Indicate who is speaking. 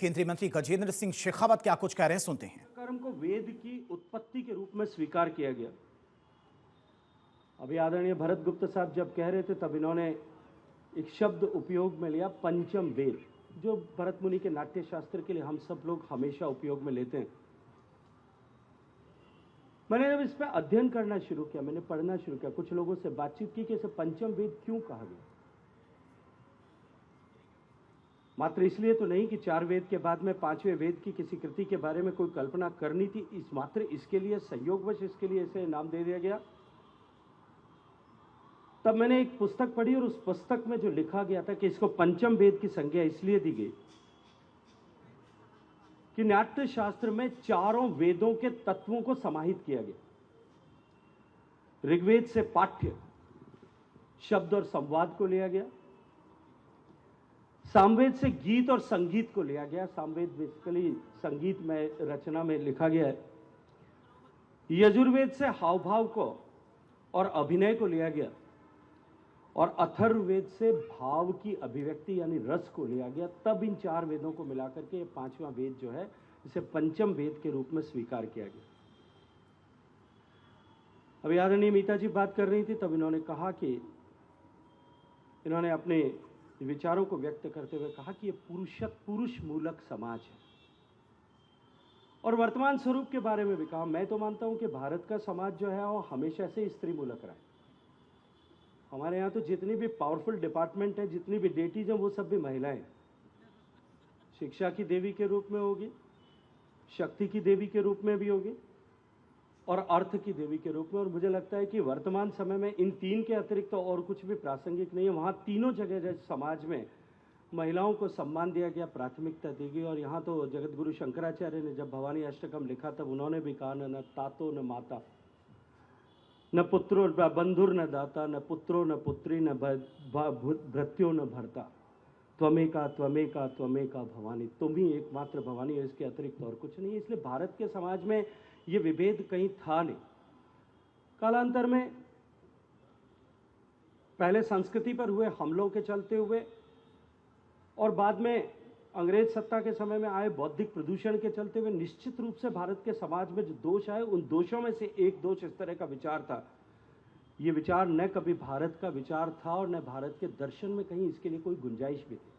Speaker 1: केंद्रीय मंत्री गजेंद्र सिंह शेखावत क्या कुछ कह रहे हैं, सुनते हैं।
Speaker 2: कर्म को वेद की उत्पत्ति के रूप में स्वीकार किया गया। अभी आदरणीय भरत गुप्ता साहब जब कह रहे थे तब इन्होंने एक शब्द उपयोग में लिया, पंचम वेद, जो भरत मुनि के नाट्य शास्त्र के लिए हम सब लोग हमेशा उपयोग में लेते हैं। मैंने जब इस पर अध्ययन करना शुरू किया, मैंने पढ़ना शुरू किया, कुछ लोगों से बातचीत की कि इसे पंचम वेद क्यों कहा गया। मात्र इसलिए तो नहीं कि 4 वेद के बाद में 5वें वेद की किसी कृति के बारे में कोई कल्पना करनी थी, मात्र इसके लिए संयोगवश इसके लिए इसे नाम दे दिया गया। तब मैंने एक पुस्तक पढ़ी और उस पुस्तक में जो लिखा गया था कि इसको पंचम वेद की संज्ञा इसलिए दी गई कि नाट्य शास्त्र में 4 वेदों के तत्वों को समाहित किया गया। ऋग्वेद से पाठ्य शब्द और संवाद को लिया गया, सामवेद से गीत और संगीत को लिया गया। सामवेद बेसिकली संगीत में रचना में लिखा गया है। यजुर्वेद से हाव भाव को और अभिनय को लिया गया और अथर्ववेद से भाव की अभिव्यक्ति यानी रस को लिया गया। तब इन 4 वेदों को मिलाकर के 5वां वेद जो है इसे पंचम वेद के रूप में स्वीकार किया गया। अभी आदरणीय मीता जी बात कर रही थी, तब इन्होंने कहा कि इन्होंने अपने विचारों को व्यक्त करते हुए कहा कि यह पुरुष मूलक समाज है। और वर्तमान स्वरूप के बारे में भी कहा। मैं तो मानता हूं कि भारत का समाज जो है वो हमेशा से स्त्री मूलक रहा है। हमारे यहाँ तो जितनी भी पावरफुल डिपार्टमेंट है, जितनी भी डेटीज हैं, वो सब भी महिलाएं। शिक्षा की देवी के रूप में होगी, शक्ति की देवी के रूप में भी होगी और अर्थ की देवी के रूप में। और मुझे लगता है कि वर्तमान समय में इन 3 के अतिरिक्त तो और कुछ भी प्रासंगिक नहीं है। वहाँ तीनों जगह समाज में महिलाओं को सम्मान दिया गया, प्राथमिकता दी गई। और यहाँ तो जगत गुरु शंकराचार्य ने जब भवानी अष्टकम लिखा तब उन्होंने भी कहा, न तातो न माता, न पुत्रो न बंधुर न दाता, न पुत्रो न पुत्री, न भृत्यो न भरता, त्वमेका त्वमेका त्वमेका भवानी, तुम ही एकमात्र भवानी है, इसके अतिरिक्त और कुछ नहीं। इसलिए भारत के समाज में ये विभेद कहीं था नहीं। कालांतर में पहले संस्कृति पर हुए हमलों के चलते हुए और बाद में अंग्रेज सत्ता के समय में आए बौद्धिक प्रदूषण के चलते हुए निश्चित रूप से भारत के समाज में जो दोष आए, उन दोषों में से एक दोष इस तरह का विचार था। ये विचार न कभी भारत का विचार था और न भारत के दर्शन में कहीं इसके लिए कोई गुंजाइश भी थी।